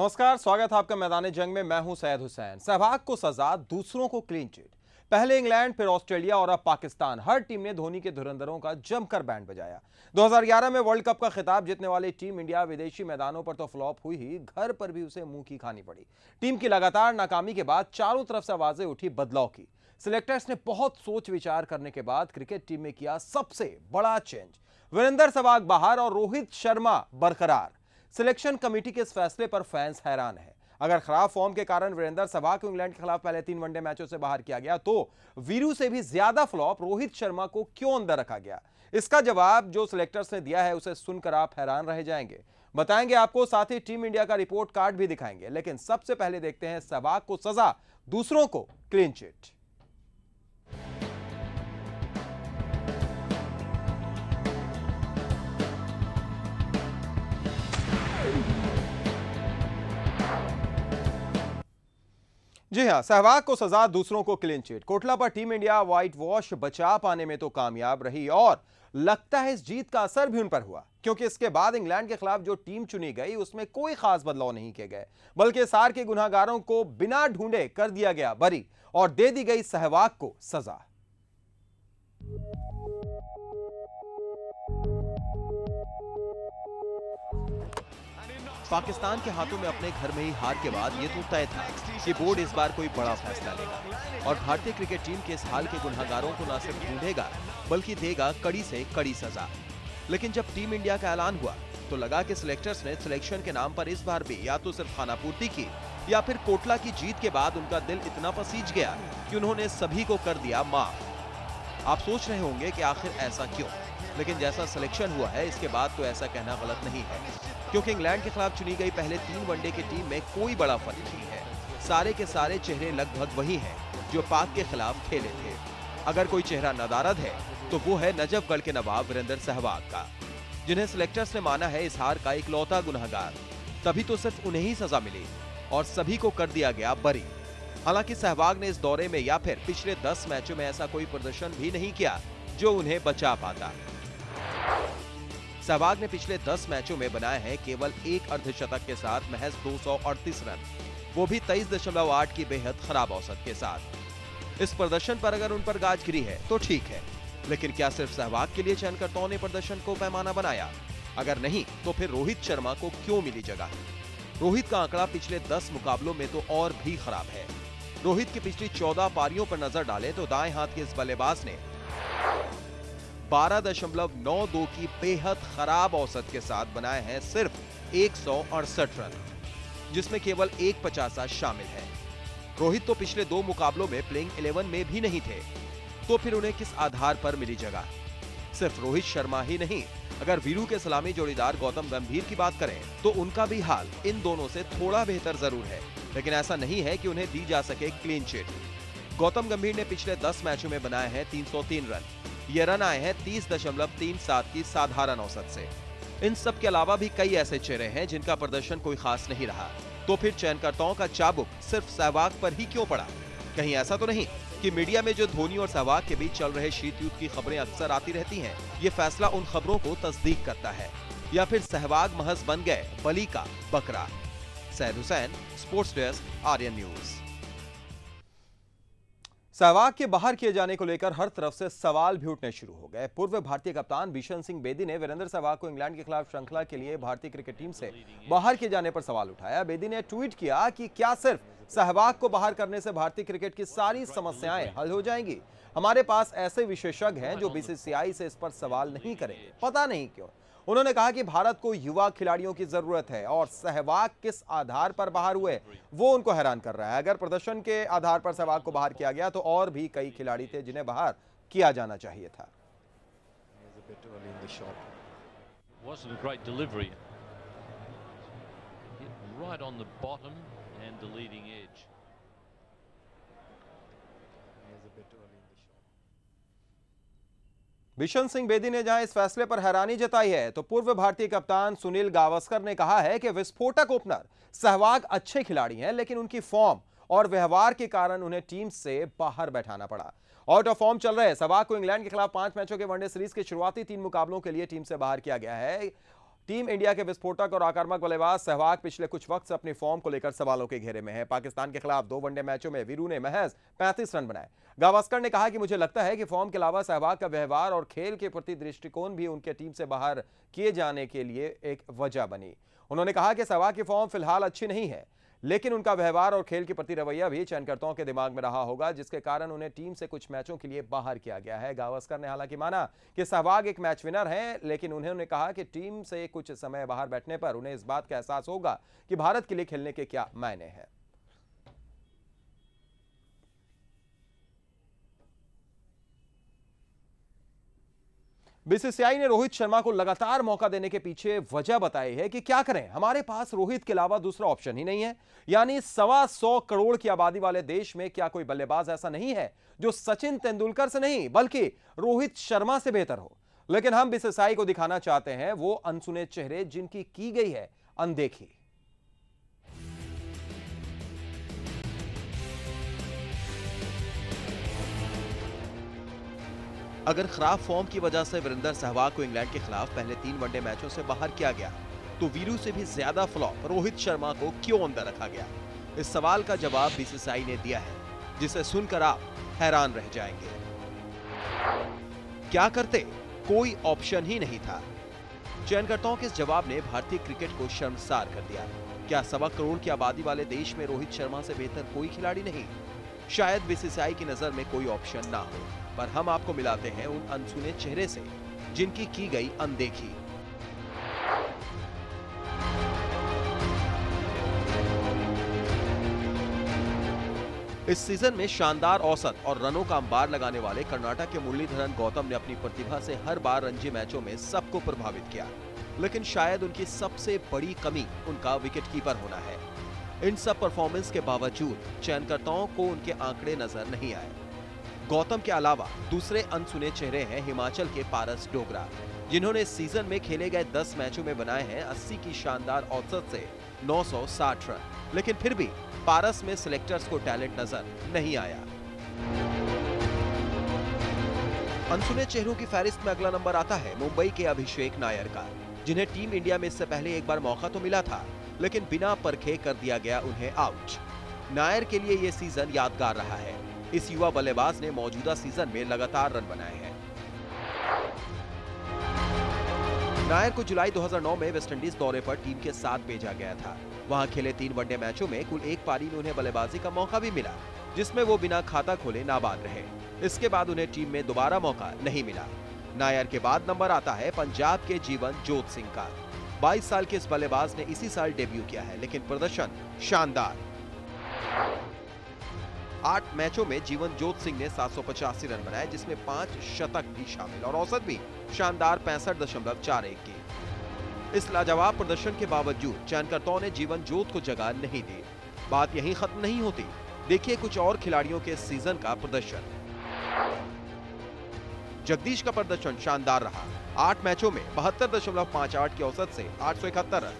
नमस्कार, स्वागत है आपका मैदान जंग में। मैं हूं सैयद हुसैन। सहवाग को सजा, दूसरों को क्लीन चिट। पहले इंग्लैंड, फिर ऑस्ट्रेलिया और अब पाकिस्तान। हर टीम ने धोनी के धुरंधरों का जमकर बैंड बजाया। 2011 में वर्ल्ड कप का खिताब जीतने वाली टीम इंडिया विदेशी मैदानों पर तो फ्लॉप हुई ही, घर पर भी उसे मुंह की खानी पड़ी। टीम की लगातार नाकामी के बाद चारों तरफ से आवाजें उठी बदलाव की। सिलेक्टर्स ने बहुत सोच विचार करने के बाद क्रिकेट टीम में किया सबसे बड़ा चेंज। वीरेंद्र सहवाग बाहर और रोहित शर्मा बरकरार। सिलेक्शन कमेटी के इस फैसले पर फैंस हैरान हैं। अगर खराब फॉर्म के कारण वीरेंद्र सहवाग को इंग्लैंड के खिलाफ पहले 3 वनडे मैचों से बाहर किया गया, तो वीरू से भी ज्यादा फ्लॉप रोहित शर्मा को क्यों अंदर रखा गया? इसका जवाब जो सिलेक्टर्स ने दिया है उसे सुनकर आप हैरान रह जाएंगे। बताएंगे आपको, साथ ही टीम इंडिया का रिपोर्ट कार्ड भी दिखाएंगे। लेकिन सबसे पहले देखते हैं सहवाग को सजा, दूसरों को क्लीन चिट। जी हां, सहवाग को सजा, दूसरों को क्लीन चिट। कोटला पर टीम इंडिया व्हाइट वॉश बचा पाने में तो कामयाब रही और लगता है इस जीत का असर भी उन पर हुआ, क्योंकि इसके बाद इंग्लैंड के खिलाफ जो टीम चुनी गई उसमें कोई खास बदलाव नहीं किए गए, बल्कि इस हार के गुनाहगारों को बिना ढूंढे कर दिया गया बरी और दे दी गई सहवाग को सजा। पाकिस्तान के हाथों में अपने घर में ही हार के बाद ये तो तय था कि बोर्ड इस बार कोई बड़ा फैसला लेगा और भारतीय क्रिकेट टीम के इस हाल के गुनहगारों को न सिर्फ ढूंढेगा बल्कि देगा कड़ी से कड़ी सजा। लेकिन जब टीम इंडिया का ऐलान हुआ तो लगा कि सिलेक्टर्स ने सिलेक्शन के नाम पर इस बार भी या तो सिर्फ खानापूर्ति की या फिर कोटला की जीत के बाद उनका दिल इतना पसीज गया कि उन्होंने सभी को कर दिया माफ। आप सोच रहे होंगे कि आखिर ऐसा क्यों, लेकिन जैसा सिलेक्शन हुआ है इसके बाद तो ऐसा कहना गलत नहीं है, क्योंकि इंग्लैंड के खिलाफ चुनी गई पहले 3 वनडे की टीम में कोई बड़ा फर्क नहीं है। सारे के सारे चेहरे लगभग वही हैं जो पाक के खिलाफ खेले थे। अगर कोई चेहरा नदारद है तो वो है नजफगढ़ के नवाब वीरेंद्र सहवाग का, जिन्हें सिलेक्टर्स ने माना है इस हार का इकलौता गुनहगार। तभी तो सिर्फ उन्हें ही सजा मिली और सभी को कर दिया गया बरी। हालांकि सहवाग ने इस दौरे में या फिर पिछले 10 मैचों में ऐसा कोई प्रदर्शन भी नहीं किया जो उन्हें बचा पाता। सहवाग ने पिछले 10 मैचों में बनाए हैं केवल एक अर्धशतक के साथ महज 238 रन, वो भी 23.8 की बेहद खराब औसत के साथ। इस प्रदर्शन पर अगर उन पर गाज गिरी है तो ठीक है, लेकिन क्या सिर्फ सहवाग के लिए चयनकर्ताओं ने प्रदर्शन को पैमाना बनाया? अगर नहीं तो फिर रोहित शर्मा को क्यों मिली जगह? रोहित का आंकड़ा पिछले 10 मुकाबलों में तो और भी खराब है। रोहित की पिछली 14 पारियों पर नजर डालें तो दाएं हाथ के इस बल्लेबाज ने 12.92 की बेहद खराब औसत के साथ बनाए हैं सिर्फ 168 रन, जिसमें केवल एक 50 शामिल है। रोहित तो पिछले 2 मुकाबलों में प्लेइंग 11 में भी नहीं थे, तो फिर उन्हें किस आधार पर मिली जगह? सिर्फ रोहित शर्मा ही नहीं, अगर वीरू के सलामी जोड़ीदार गौतम गंभीर की बात करें तो उनका भी हाल इन दोनों से थोड़ा बेहतर जरूर है, लेकिन ऐसा नहीं है कि उन्हें दी जा सके क्लीन चिट। गौतम गंभीर ने पिछले 10 मैचों में बनाए हैं 303 रन। ये रन आए हैं 30.37 की साधारण औसत से। इन सब के अलावा भी कई ऐसे चेहरे हैं जिनका प्रदर्शन कोई खास नहीं रहा, तो फिर चयनकर्ताओं का चाबुक सिर्फ सहवाग पर ही क्यों पड़ा? कहीं ऐसा तो नहीं कि मीडिया में जो धोनी और सहवाग के बीच चल रहे शीत युद्ध की खबरें अक्सर आती रहती हैं, ये फैसला उन खबरों को तस्दीक करता है, या फिर सहवाग महज बन गए बली का बकरा? Syed Hussain, sports desk, Aryan news. Sehwag के बाहर किए जाने को लेकर हर तरफ से सवाल भी उठने शुरू हो गए। पूर्व भारतीय कप्तान बिशन सिंह बेदी ने वीरेंद्र सहवाग को इंग्लैंड के खिलाफ श्रृंखला के लिए भारतीय क्रिकेट टीम से बाहर किए जाने पर सवाल उठाया। बेदी ने ट्वीट किया कि क्या सिर्फ सहवाग को बाहर करने से भारतीय क्रिकेट की सारी समस्याएं हल हो जाएंगी? हमारे पास ऐसे विशेषज्ञ हैं जो बीसीसीआई से इस पर सवाल नहीं करेंगे, पता नहीं क्यों। उन्होंने कहा कि भारत को युवा खिलाड़ियों की जरूरत है और सहवाग किस आधार पर बाहर हुए वो उनको हैरान कर रहा है। अगर प्रदर्शन के आधार पर सहवाग को बाहर किया गया तो और भी कई खिलाड़ी थे जिन्हें बाहर किया जाना चाहिए था। बिशन सिंह बेदी ने जहां इस फैसले पर हैरानी जताई है, तो पूर्व भारतीय कप्तान सुनील गावस्कर ने कहा है कि विस्फोटक ओपनर सहवाग अच्छे खिलाड़ी हैं, लेकिन उनकी फॉर्म और व्यवहार के कारण उन्हें टीम से बाहर बैठाना पड़ा। आउट ऑफ फॉर्म चल रहे सहवाग को इंग्लैंड के खिलाफ 5 मैचों के वनडे सीरीज के शुरुआती 3 मुकाबलों के लिए टीम से बाहर किया गया है। टीम इंडिया के विस्फोटक और आक्रामक बल्लेबाज सहवाग पिछले कुछ वक्त से अपनी फॉर्म को लेकर सवालों के घेरे में है। पाकिस्तान के खिलाफ 2 वनडे मैचों में वीरू ने महज 35 रन बनाए। गावस्कर ने कहा कि मुझे लगता है कि फॉर्म के अलावा सहवाग का व्यवहार और खेल के प्रति दृष्टिकोण भी उनके टीम से बाहर किए जाने के लिए एक वजह बनी। उन्होंने कहा कि सहवाग की फॉर्म फिलहाल अच्छी नहीं है, लेकिन उनका व्यवहार और खेल के प्रति रवैया भी चयनकर्ताओं के दिमाग में रहा होगा, जिसके कारण उन्हें टीम से कुछ मैचों के लिए बाहर किया गया है। गावस्कर ने हालांकि माना कि सहवाग एक मैच विनर हैं, लेकिन उन्होंने कहा कि टीम से कुछ समय बाहर बैठने पर उन्हें इस बात का एहसास होगा कि भारत के लिए खेलने के क्या मायने हैं। बीसीसीआई ने रोहित शर्मा को लगातार मौका देने के पीछे वजह बताई है कि क्या करें, हमारे पास रोहित के अलावा दूसरा ऑप्शन ही नहीं है। यानी 125 करोड़ की आबादी वाले देश में क्या कोई बल्लेबाज ऐसा नहीं है जो सचिन तेंदुलकर से नहीं बल्कि रोहित शर्मा से बेहतर हो। लेकिन हम बीसीसीआई को दिखाना चाहते हैं वो अनसुने चेहरे जिनकी की गई है अनदेखी। अगर खराब फॉर्म की वजह से वीरेंद्र सहवाग को इंग्लैंड के खिलाफ पहले 3 वनडे मैचों से बाहर किया गया, तो वीरू से भी ज्यादा फ्लॉप रोहित शर्मा को क्यों अंदर रखा गया? इस सवाल का जवाब बीसीसीआई ने दिया है, जिसे सुनकर आप हैरान रह जाएंगे। क्या करते? कोई ऑप्शन ही नहीं था। चयनकर्ताओं के इस जवाब ने भारतीय क्रिकेट को शर्मसार कर दिया। क्या 1.25 करोड़ की आबादी वाले देश में रोहित शर्मा से बेहतर कोई खिलाड़ी नहीं? शायद बीसीसीआई की नजर में कोई ऑप्शन ना हो, पर हम आपको मिलाते हैं उन अनसुने चेहरे से जिनकी की गई अनदेखी। इस सीजन में शानदार औसत और रनों का अंबार लगाने वाले कर्नाटक के मुरलीधरन गौतम ने अपनी प्रतिभा से हर बार रणजी मैचों में सबको प्रभावित किया, लेकिन शायद उनकी सबसे बड़ी कमी उनका विकेटकीपर होना है। इन सब परफॉर्मेंस के बावजूद चयनकर्ताओं को उनके आंकड़े नजर नहीं आए। गौतम के अलावा दूसरे अनसुने चेहरे हैं हिमाचल के पारस डोगरा, जिन्होंने इस सीजन में खेले गए 10 मैचों में बनाए हैं 80 की शानदार औसत से 960 रन, लेकिन फिर भी पारस में सिलेक्टर्स को टैलेंट नजर नहीं आया। अनसुने चेहरों की फहरिस्त में अगला नंबर आता है मुंबई के अभिषेक नायर का, जिन्हें टीम इंडिया में इससे पहले एक बार मौका तो मिला था, लेकिन बिना परखे कर दिया गया उन्हें आउट। नायर के लिए यह सीजन यादगार रहा है। इस युवा बल्लेबाज ने मौजूदा सीजन में लगातार रन बनाए हैं। नायर को जुलाई 2009 में वेस्टइंडीज दौरे पर टीम के साथ भेजा गया था। वहां खेले 3 वनडे मैचों में कुल एक पारी में उन्हें बल्लेबाजी का मौका भी मिला, जिसमें वो बिना खाता खोले नाबाद रहे। इसके बाद उन्हें टीम में दोबारा मौका नहीं मिला। नायर के बाद नंबर आता है पंजाब के जीवन जोत सिंह का। 22 साल के इस बल्लेबाज ने इसी साल डेब्यू किया है, लेकिन प्रदर्शन शानदार। 8 मैचों में जीवन जोत सिंह ने 785 रन बनाए, जिसमें 5 शतक भी शामिल और औसत भी शानदार 65.41 की। इस लाजवाब प्रदर्शन के बावजूद चयनकर्ताओं ने जीवन जोत को जगह नहीं दी। बात यहीं खत्म नहीं होती। देखिए कुछ और खिलाड़ियों के सीजन का प्रदर्शन। जगदीश का प्रदर्शन शानदार रहा। 8 मैचों में 72.58 की औसत से 871 रन।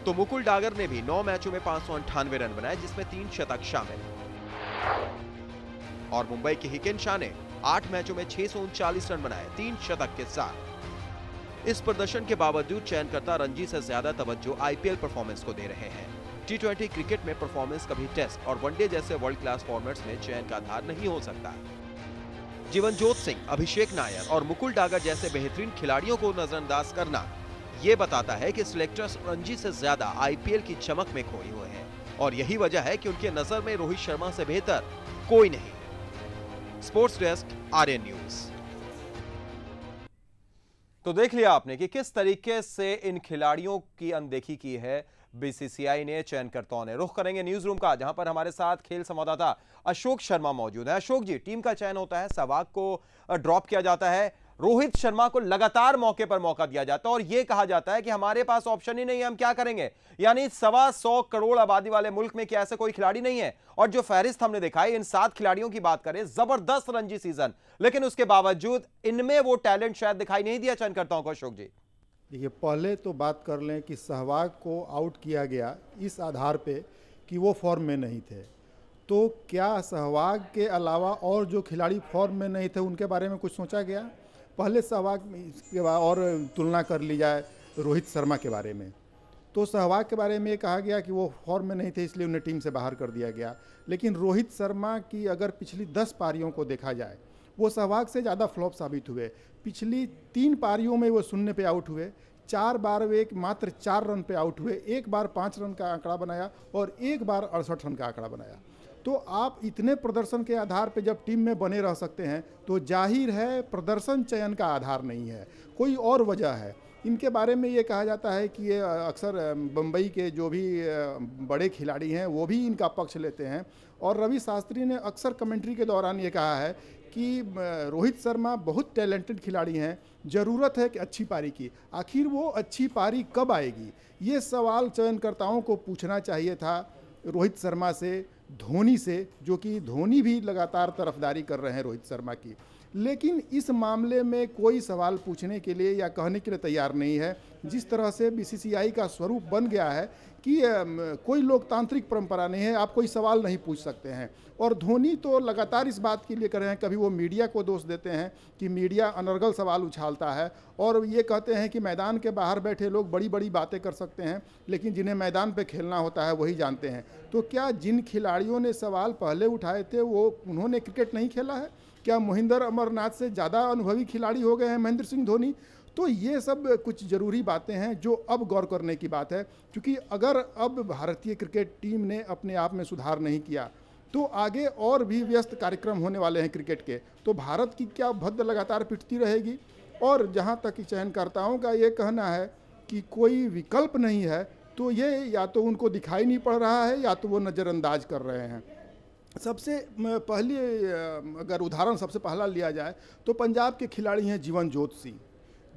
तो मुकुल डागर ने भी 9 मैचों में 598 रन बनाए, जिसमें 3 शतक शामिल। और मुंबई के हिकेन शाह ने 8 मैचों में 639 रन बनाए, 3 शतक के साथ। इस प्रदर्शन के बावजूद चयनकर्ता रणजी से ज्यादा तवज्जो आईपीएल परफॉर्मेंस को दे रहे हैं। टी20 क्रिकेट में परफॉर्मेंस कभी टेस्ट और वनडे जैसे वर्ल्ड क्लास फॉर्मेट्स में चयन का आधार नहीं हो सकता। जीवनजोत सिंह, अभिषेक नायर और मुकुल डागर जैसे बेहतरीन खिलाड़ियों को नजरअंदाज करना ये बताता है कि सिलेक्टर्स रणजी से ज्यादा आईपीएल की चमक में खोए हुए हैं, और यही वजह है कि उनके नजर में रोहित शर्मा से बेहतर कोई नहीं। Sports desk, Aryan news. तो देख लिया आपने कि किस तरीके से इन खिलाड़ियों की अनदेखी की है बीसीसीआई ने, चयनकर्ताओं ने। रुख करेंगे न्यूज रूम का, जहां पर हमारे साथ खेल संवाददाता अशोक शर्मा मौजूद है। अशोक जी, टीम का चयन होता है, सहवाग को ड्रॉप किया जाता है, रोहित शर्मा को लगातार मौके पर मौका दिया जाता है और यह कहा जाता है कि हमारे पास ऑप्शन ही नहीं है, हम क्या करेंगे। यानी 125 करोड़ आबादी वाले मुल्क में क्या ऐसा कोई खिलाड़ी नहीं है? और जो फहरिस्त हमने दिखाई, इन 7 खिलाड़ियों की बात करें, जबरदस्त रणजी सीजन, लेकिन उसके बावजूद इनमें वो टैलेंट शायद दिखाई नहीं दिया चयनकर्ताओं को। अशोक जी, देखिए, पहले तो बात कर लें कि सहवाग को आउट किया गया इस आधार पे कि वो फॉर्म में नहीं थे। तो क्या सहवाग के अलावा और जो खिलाड़ी फॉर्म में नहीं थे उनके बारे में कुछ सोचा गया? पहले सहवाग के बाद और तुलना कर ली जाए रोहित शर्मा के बारे में, तो सहवाग के बारे में ये कहा गया कि वो फॉर्म में नहीं थे इसलिए उन्हें टीम से बाहर कर दिया गया। लेकिन रोहित शर्मा की अगर पिछली 10 पारियों को देखा जाए, वो सहवाग से ज़्यादा फ्लॉप साबित हुए। पिछली 3 पारियों में वो 0 पे आउट हुए, 4 बार वे मात्र 4 रन पे आउट हुए, 1 बार 5 रन का आंकड़ा बनाया और 1 बार 68 रन का आंकड़ा बनाया। तो आप इतने प्रदर्शन के आधार पे जब टीम में बने रह सकते हैं तो जाहिर है प्रदर्शन चयन का आधार नहीं है, कोई और वजह है। इनके बारे में ये कहा जाता है कि ये अक्सर बम्बई के जो भी बड़े खिलाड़ी हैं वो भी इनका पक्ष लेते हैं, और रवि शास्त्री ने अक्सर कमेंट्री के दौरान ये कहा है कि रोहित शर्मा बहुत टैलेंटेड खिलाड़ी हैं, ज़रूरत है कि अच्छी पारी की। आखिर वो अच्छी पारी कब आएगी, ये सवाल चयनकर्ताओं को पूछना चाहिए था रोहित शर्मा से, धोनी से, जो कि धोनी भी लगातार तरफदारी कर रहे हैं रोहित शर्मा की। लेकिन इस मामले में कोई सवाल पूछने के लिए या कहने के लिए तैयार नहीं है। जिस तरह से बीसीसीआई का स्वरूप बन गया है कि कोई लोकतांत्रिक परंपरा नहीं है, आप कोई सवाल नहीं पूछ सकते हैं। और धोनी तो लगातार इस बात के लिए कर रहे हैं, कभी वो मीडिया को दोष देते हैं कि मीडिया अनर्गल सवाल उछालता है, और ये कहते हैं कि मैदान के बाहर बैठे लोग बड़ी बड़ी बातें कर सकते हैं लेकिन जिन्हें मैदान पे खेलना होता है वही जानते हैं। तो क्या जिन खिलाड़ियों ने सवाल पहले उठाए थे वो उन्होंने क्रिकेट नहीं खेला है? क्या मोहिंदर अमरनाथ से ज़्यादा अनुभवी खिलाड़ी हो गए हैं महेंद्र सिंह धोनी? तो ये सब कुछ ज़रूरी बातें हैं जो अब गौर करने की बात है, क्योंकि अगर अब भारतीय क्रिकेट टीम ने अपने आप में सुधार नहीं किया तो आगे और भी व्यस्त कार्यक्रम होने वाले हैं क्रिकेट के। तो भारत की क्या भद्द लगातार पिटती रहेगी। और जहाँ तक चयनकर्ताओं का ये कहना है कि कोई विकल्प नहीं है, तो ये या तो उनको दिखाई नहीं पड़ रहा है या तो वो नज़रअंदाज कर रहे हैं। सबसे पहले अगर उदाहरण सबसे पहला लिया जाए तो पंजाब के खिलाड़ी हैं जीवनजोत सिंह,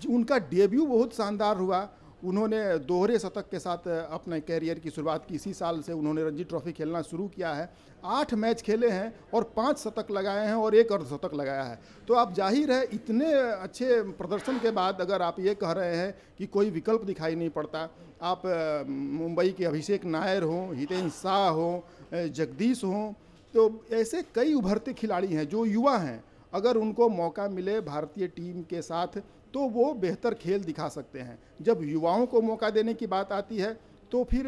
उनका डेब्यू बहुत शानदार हुआ। उन्होंने दोहरे शतक के साथ अपने कैरियर की शुरुआत की। इसी साल से उन्होंने रणजी ट्रॉफी खेलना शुरू किया है। 8 मैच खेले हैं और 5 शतक लगाए हैं और 1 अर्धशतक लगाया है। तो आप जाहिर है इतने अच्छे प्रदर्शन के बाद अगर आप ये कह रहे हैं कि कोई विकल्प दिखाई नहीं पड़ता, आप मुंबई के अभिषेक नायर हों, हितेंद्र शाह हों, जगदीश हों, तो ऐसे कई उभरते खिलाड़ी हैं जो युवा हैं। अगर उनको मौका मिले भारतीय टीम के साथ तो वो बेहतर खेल दिखा सकते हैं। जब युवाओं को मौका देने की बात आती है तो फिर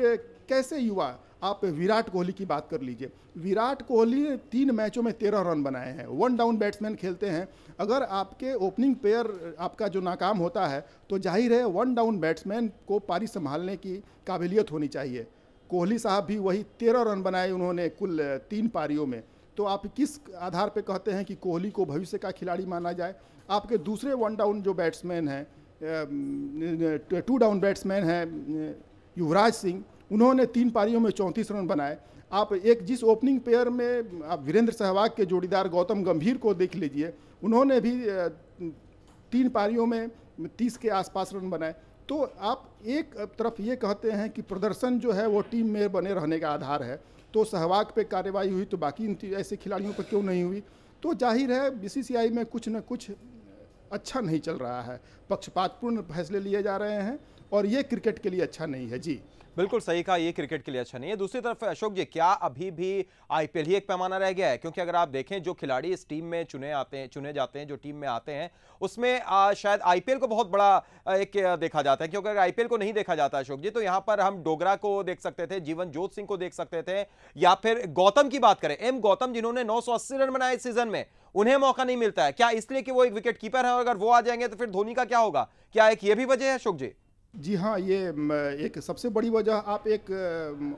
कैसे युवा, आप विराट कोहली की बात कर लीजिए। विराट कोहली ने 3 मैचों में 13 रन बनाए हैं। 1 डाउन बैट्समैन खेलते हैं। अगर आपके ओपनिंग पेयर आपका जो नाकाम होता है तो जाहिर है 1 डाउन बैट्समैन को पारी संभालने की काबिलियत होनी चाहिए। कोहली साहब भी वही 13 रन बनाए उन्होंने कुल 3 पारियों में। तो आप किस आधार पे कहते हैं कि कोहली को भविष्य का खिलाड़ी माना जाए? आपके दूसरे 1 डाउन जो बैट्समैन हैं, 2 डाउन बैट्समैन हैं युवराज सिंह, उन्होंने 3 पारियों में 34 रन बनाए। आप एक जिस ओपनिंग पेयर में आप वीरेंद्र सहवाग के जोड़ीदार गौतम गंभीर को देख लीजिए, उन्होंने भी 3 पारियों में 30 के आसपास रन बनाए। तो आप एक तरफ ये कहते हैं कि प्रदर्शन जो है वो टीम में बने रहने का आधार है, तो सहवाग पे कार्रवाई हुई तो बाकी ऐसे खिलाड़ियों पर क्यों नहीं हुई? तो जाहिर है बीसीसीआई में कुछ न कुछ अच्छा नहीं चल रहा है, पक्षपातपूर्ण फैसले लिए जा रहे हैं और ये क्रिकेट के लिए अच्छा नहीं है। जी बिल्कुल सही कहा, ये क्रिकेट के लिए अच्छा नहीं है। दूसरी तरफ अशोक जी, क्या अभी भी आईपीएल ही एक पैमाना रह गया है? क्योंकि अगर आप देखें जो खिलाड़ी इस टीम में चुने जाते हैं, जो टीम में आते हैं, उसमें शायद आईपीएल को बहुत बड़ा एक देखा जाता है। क्योंकि अगर आईपीएल को नहीं देखा जाता अशोक जी, तो यहां पर हम डोगरा को देख सकते थे, जीवनजोत सिंह को देख सकते थे, या फिर गौतम की बात करें, एम गौतम, जिन्होंने 980 रन बनाए इस सीजन में, उन्हें मौका नहीं मिलता है। क्या इसलिए कि वो एक विकेट कीपर है और अगर वो आ जाएंगे तो फिर धोनी का क्या होगा? क्या एक ये भी वजह है अशोक जी? जी हाँ, ये एक सबसे बड़ी वजह, आप एक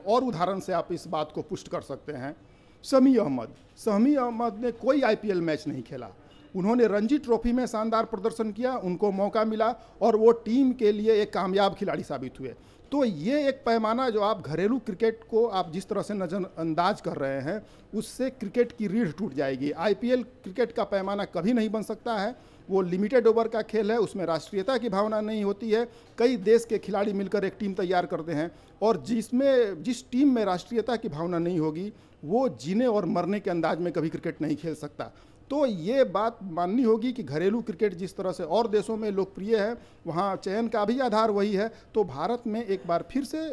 और उदाहरण से आप इस बात को पुष्ट कर सकते हैं। शमी अहमद ने कोई आईपीएल मैच नहीं खेला। उन्होंने रणजी ट्रॉफी में शानदार प्रदर्शन किया, उनको मौका मिला और वो टीम के लिए एक कामयाब खिलाड़ी साबित हुए। तो ये एक पैमाना जो आप घरेलू क्रिकेट को आप जिस तरह से नज़रअंदाज कर रहे हैं, उससे क्रिकेट की रीढ़ टूट जाएगी। आईपीएल क्रिकेट का पैमाना कभी नहीं बन सकता है। वो लिमिटेड ओवर का खेल है, उसमें राष्ट्रीयता की भावना नहीं होती है। कई देश के खिलाड़ी मिलकर एक टीम तैयार करते हैं और जिस टीम में राष्ट्रीयता की भावना नहीं होगी वो जीने और मरने के अंदाज में कभी क्रिकेट नहीं खेल सकता। तो ये बात माननी होगी कि घरेलू क्रिकेट जिस तरह से और देशों में लोकप्रिय है, वहाँ चयन का भी आधार वही है। तो भारत में एक बार फिर से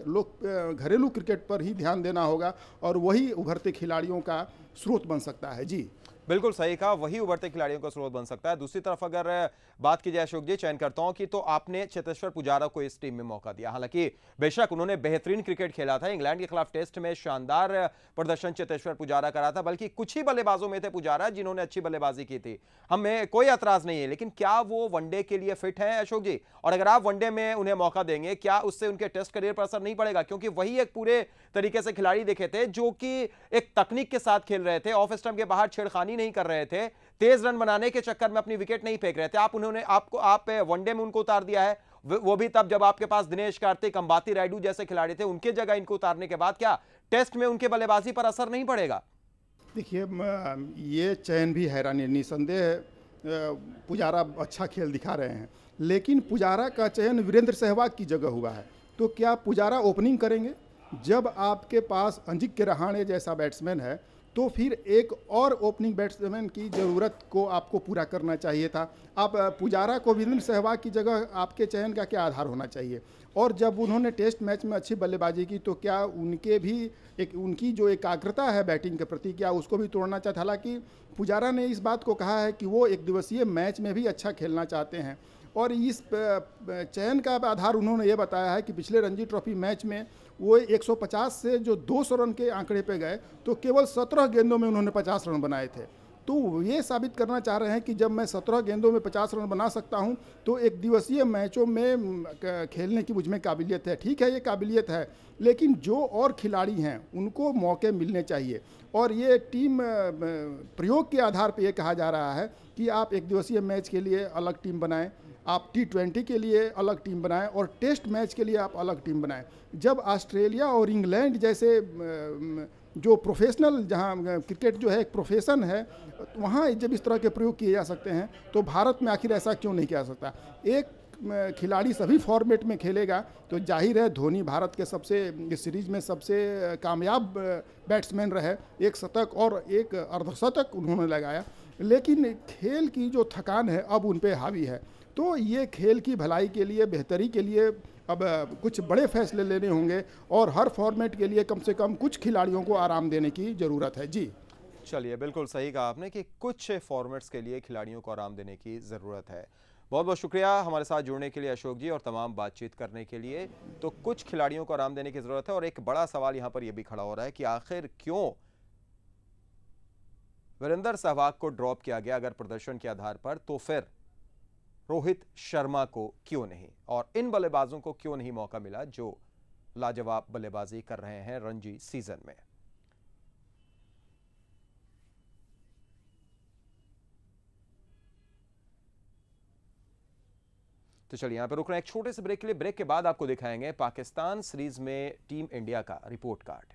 घरेलू क्रिकेट पर ही ध्यान देना होगा और वही उभरते खिलाड़ियों का स्रोत बन सकता है। जी बिल्कुल सही कहा, वही उभरते खिलाड़ियों का स्रोत बन सकता है। दूसरी तरफ अगर बात की जाए अशोक जी चयनकर्ताओं की, तो आपने चेतेश्वर पुजारा को इस टीम में मौका दिया। हालांकि बेशक उन्होंने बेहतरीन क्रिकेट खेला था, इंग्लैंड के खिलाफ टेस्ट में शानदार प्रदर्शन चेतेश्वर पुजारा का रहा था, बल्कि कुछ ही बल्लेबाजों में थे पुजारा जिन्होंने अच्छी बल्लेबाजी की थी, हमें कोई एतराज नहीं है। लेकिन क्या वो वनडे के लिए फिट है अशोक जी? और अगर आप वनडे में उन्हें मौका देंगे, क्या उससे उनके टेस्ट करियर पर असर नहीं पड़ेगा? क्योंकि वही एक पूरे तरीके से खिलाड़ी देखे थे जो कि एक तकनीक के साथ खेल रहे थे, ऑफ स्टंप के बाहर छेड़खानी नहीं कर रहे थे, तेज रन बनाने के चक्कर में अपनी विकेट नहीं फेंक रहे थे। आप वनडे में उनको उतार दिया है, वो भी तब जब आपके पास दिनेश कार्तिक, अंबाती रायडू जैसे खिलाड़ी थे। उनके जगह इनको उतारने के बाद क्या टेस्ट में उनके बल्लेबाजी पर असर नहीं पड़ेगा? देखिए, ये चयन भी हैरानी, निसंदेह पुजारा अच्छा खेल दिखा रहे हैं, लेकिन पुजारा का चयन वीरेंद्र सहवाग की जगह हुआ है। तो क्या पुजारा ओपनिंग करेंगे? जब आपके पास अजिंक्य रहाणे जैसा बैट्समैन है, तो फिर एक और ओपनिंग बैट्समैन की ज़रूरत को आपको पूरा करना चाहिए था। आप पुजारा को वीरेंद्र सहवाग की जगह आपके चयन का क्या आधार होना चाहिए? और जब उन्होंने टेस्ट मैच में अच्छी बल्लेबाजी की, तो क्या उनके भी उनकी जो एकाग्रता है बैटिंग के प्रति, क्या उसको भी तोड़ना चाहता? हालांकि पुजारा ने इस बात को कहा है कि वो एक दिवसीय मैच में भी अच्छा खेलना चाहते हैं, और इस चयन का आधार उन्होंने ये बताया है कि पिछले रणजी ट्रॉफी मैच में वो 150 से जो 200 रन के आंकड़े पे गए, तो केवल 17 गेंदों में उन्होंने 50 रन बनाए थे। तो ये साबित करना चाह रहे हैं कि जब मैं 17 गेंदों में 50 रन बना सकता हूं, तो एक दिवसीय मैचों में खेलने की मुझ में काबिलियत है। ठीक है, ये काबिलियत है, लेकिन जो और खिलाड़ी हैं उनको मौके मिलने चाहिए। और ये टीम प्रयोग के आधार पर यह कहा जा रहा है कि आप एक दिवसीय मैच के लिए अलग टीम बनाएं, आप T20 के लिए अलग टीम बनाएं, और टेस्ट मैच के लिए आप अलग टीम बनाएं। जब ऑस्ट्रेलिया और इंग्लैंड जैसे जो प्रोफेशनल, जहां क्रिकेट जो है एक प्रोफेशन है, वहां जब इस तरह के प्रयोग किए जा सकते हैं, तो भारत में आखिर ऐसा क्यों नहीं किया सकता? एक खिलाड़ी सभी फॉर्मेट में खेलेगा, तो जाहिर है धोनी भारत के सबसे सीरीज में सबसे कामयाब बैट्समैन रहे। एक शतक और एक अर्धशतक उन्होंने लगाया, लेकिन खेल की जो थकान है अब उन पे हावी है। तो ये खेल की भलाई के लिए, बेहतरी के लिए अब कुछ बड़े फैसले लेने होंगे, और हर फॉर्मेट के लिए कम से कम कुछ खिलाड़ियों को आराम देने की ज़रूरत है। जी चलिए, बिल्कुल सही कहा आपने कि कुछ फॉर्मेट्स के लिए खिलाड़ियों को आराम देने की ज़रूरत है। बहुत बहुत शुक्रिया हमारे साथ जुड़ने के लिए अशोक जी, और तमाम बातचीत करने के लिए। तो कुछ खिलाड़ियों को आराम देने की ज़रूरत है, और एक बड़ा सवाल यहाँ पर यह भी खड़ा हो रहा है कि आखिर क्यों वीरेंद्र सहवाग को ड्रॉप किया गया? अगर प्रदर्शन के आधार पर, तो फिर रोहित शर्मा को क्यों नहीं, और इन बल्लेबाजों को क्यों नहीं मौका मिला जो लाजवाब बल्लेबाजी कर रहे हैं रणजी सीजन में? तो चलिए यहां पर रुक रहे हैं एक छोटे से ब्रेक के लिए। ब्रेक के बाद आपको दिखाएंगे पाकिस्तान सीरीज में टीम इंडिया का रिपोर्ट कार्ड।